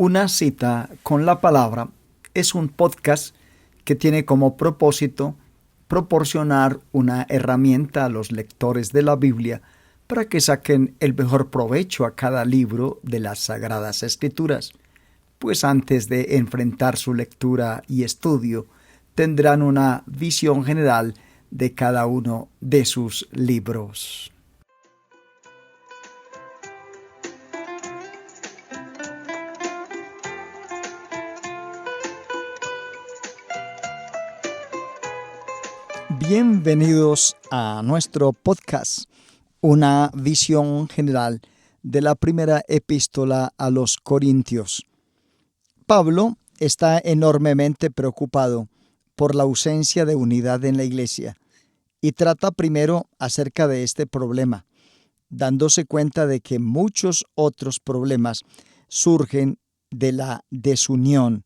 Una cita con la palabra es un podcast que tiene como propósito proporcionar una herramienta a los lectores de la Biblia para que saquen el mejor provecho a cada libro de las Sagradas Escrituras, pues antes de enfrentar su lectura y estudio tendrán una visión general de cada uno de sus libros. Bienvenidos a nuestro podcast, una visión general de la primera epístola a los Corintios. Pablo está enormemente preocupado por la ausencia de unidad en la iglesia y trata primero acerca de este problema, dándose cuenta de que muchos otros problemas surgen de la desunión.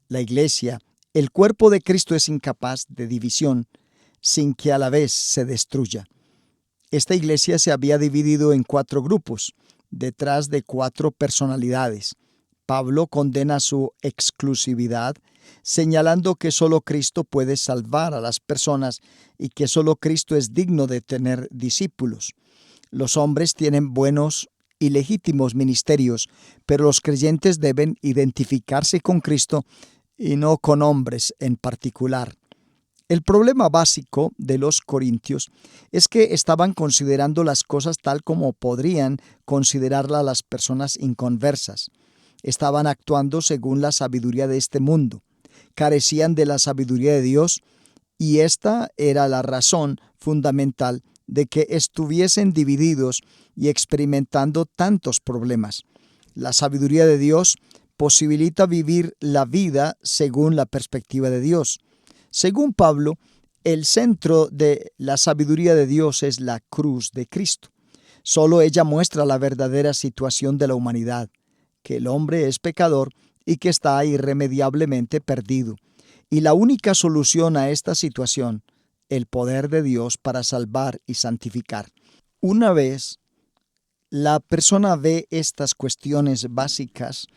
La iglesia, el cuerpo de Cristo, es incapaz de división sin que a la vez se destruya. Esta iglesia se había dividido en 4 grupos, detrás de 4 personalidades. Pablo condena su exclusividad, señalando que solo Cristo puede salvar a las personas y que solo Cristo es digno de tener discípulos. Los hombres tienen buenos y legítimos ministerios, pero los creyentes deben identificarse con Cristo y no con hombres en particular. El problema básico de los corintios es que estaban considerando las cosas tal como podrían considerarlas las personas inconversas. Estaban actuando según la sabiduría de este mundo. Carecían de la sabiduría de Dios y esta era la razón fundamental de que estuviesen divididos y experimentando tantos problemas. La sabiduría de Dios posibilita vivir la vida según la perspectiva de Dios. Según Pablo, el centro de la sabiduría de Dios es la cruz de Cristo. Solo ella muestra la verdadera situación de la humanidad, que el hombre es pecador y que está irremediablemente perdido. Y la única solución a esta situación, el poder de Dios para salvar y santificar. Una vez la persona ve estas cuestiones básicas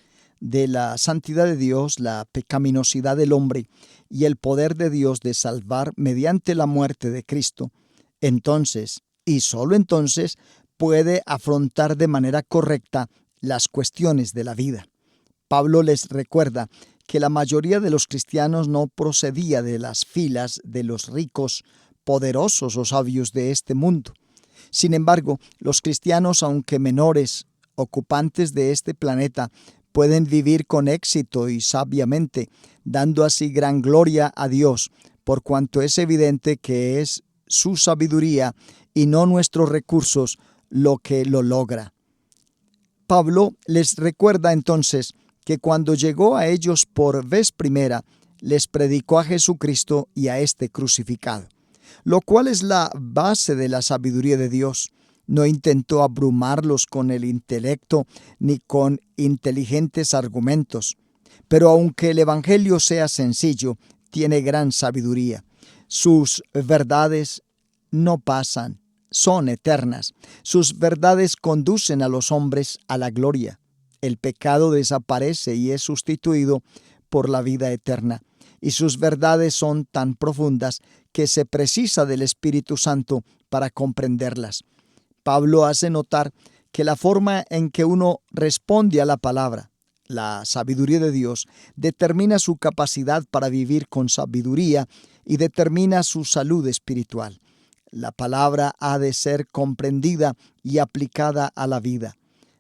de la santidad de Dios, la pecaminosidad del hombre y el poder de Dios de salvar mediante la muerte de Cristo, entonces, y solo entonces, puede afrontar de manera correcta las cuestiones de la vida. Pablo les recuerda que la mayoría de los cristianos no procedía de las filas de los ricos, poderosos o sabios de este mundo. Sin embargo, los cristianos, aunque menores, ocupantes de este planeta, pueden vivir con éxito y sabiamente, dando así gran gloria a Dios, por cuanto es evidente que es su sabiduría y no nuestros recursos lo que lo logra. Pablo les recuerda entonces que cuando llegó a ellos por vez primera, les predicó a Jesucristo y a este crucificado, lo cual es la base de la sabiduría de Dios. No intentó abrumarlos con el intelecto ni con inteligentes argumentos. Pero aunque el Evangelio sea sencillo, tiene gran sabiduría. Sus verdades no pasan, son eternas. Sus verdades conducen a los hombres a la gloria. El pecado desaparece y es sustituido por la vida eterna. Y sus verdades son tan profundas que se precisa del Espíritu Santo para comprenderlas. Pablo hace notar que la forma en que uno responde a la palabra, la sabiduría de Dios, determina su capacidad para vivir con sabiduría y determina su salud espiritual. La palabra ha de ser comprendida y aplicada a la vida.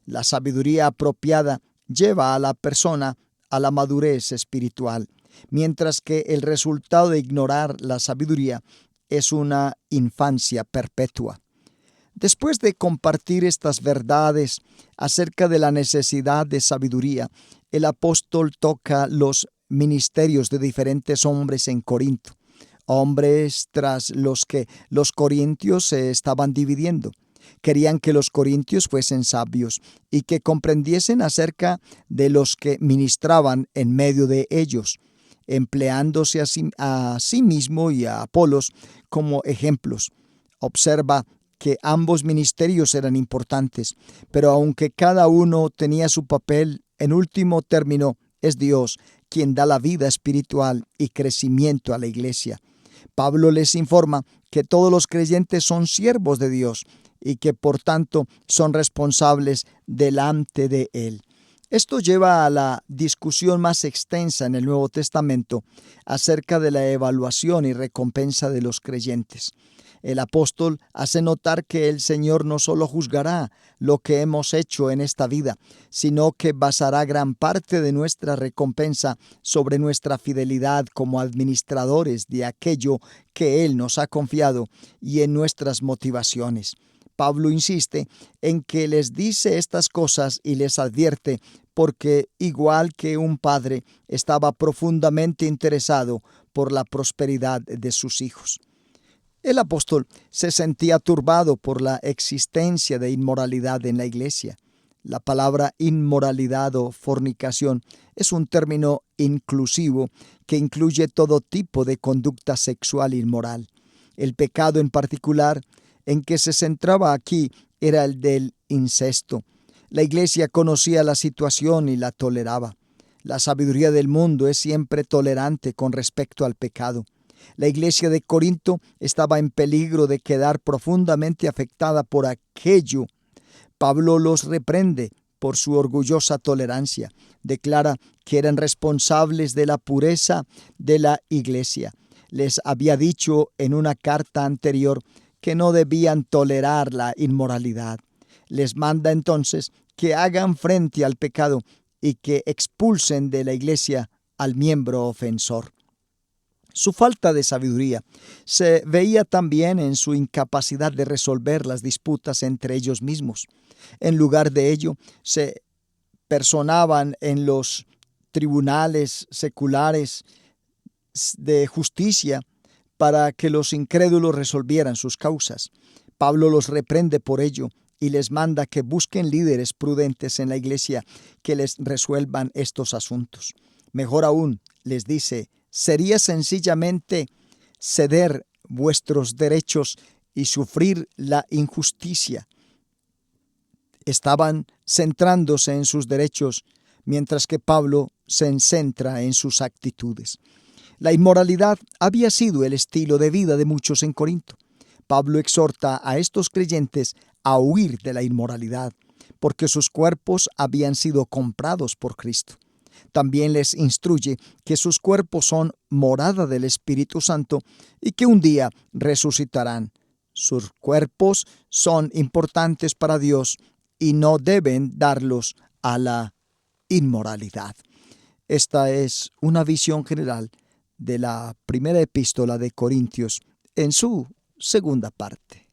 La sabiduría apropiada lleva a la persona a la madurez espiritual, mientras que el resultado de ignorar la sabiduría es una infancia perpetua. Después de compartir estas verdades acerca de la necesidad de sabiduría, el apóstol toca los ministerios de diferentes hombres en Corinto, hombres tras los que los corintios se estaban dividiendo. Querían que los corintios fuesen sabios y que comprendiesen acerca de los que ministraban en medio de ellos, empleándose a sí mismo y a Apolos como ejemplos. Observa que ambos ministerios eran importantes, pero aunque cada uno tenía su papel en último término, es Dios quien da la vida espiritual y crecimiento a la iglesia. Pablo les informa que todos los creyentes son siervos de Dios y que por tanto son responsables delante de Él. Esto lleva a la discusión más extensa en el Nuevo Testamento acerca de la evaluación y recompensa de los creyentes. El apóstol hace notar que el Señor no solo juzgará lo que hemos hecho en esta vida, sino que basará gran parte de nuestra recompensa sobre nuestra fidelidad como administradores de aquello que Él nos ha confiado y en nuestras motivaciones. Pablo insiste en que les dice estas cosas y les advierte porque, igual que un padre, estaba profundamente interesado por la prosperidad de sus hijos. El apóstol se sentía turbado por la existencia de inmoralidad en la iglesia. La palabra inmoralidad o fornicación es un término inclusivo que incluye todo tipo de conducta sexual inmoral. El pecado en particular en que se centraba aquí era el del incesto. La iglesia conocía la situación y la toleraba. La sabiduría del mundo es siempre tolerante con respecto al pecado. La iglesia de Corinto estaba en peligro de quedar profundamente afectada por aquello. Pablo los reprende por su orgullosa tolerancia. Declara que eran responsables de la pureza de la iglesia. Les había dicho en una carta anterior que no debían tolerar la inmoralidad. Les manda entonces que hagan frente al pecado y que expulsen de la iglesia al miembro ofensor. Su falta de sabiduría se veía también en su incapacidad de resolver las disputas entre ellos mismos. En lugar de ello, se personaban en los tribunales seculares de justicia para que los incrédulos resolvieran sus causas. Pablo los reprende por ello y les manda que busquen líderes prudentes en la iglesia que les resuelvan estos asuntos. Mejor aún, les dice, sería sencillamente ceder vuestros derechos y sufrir la injusticia. Estaban centrándose en sus derechos, mientras que Pablo se centra en sus actitudes. La inmoralidad había sido el estilo de vida de muchos en Corinto. Pablo exhorta a estos creyentes a huir de la inmoralidad, porque sus cuerpos habían sido comprados por Cristo. También les instruye que sus cuerpos son morada del Espíritu Santo y que un día resucitarán. Sus cuerpos son importantes para Dios y no deben darlos a la inmoralidad. Esta es una visión general de la primera epístola de Corintios en su segunda parte.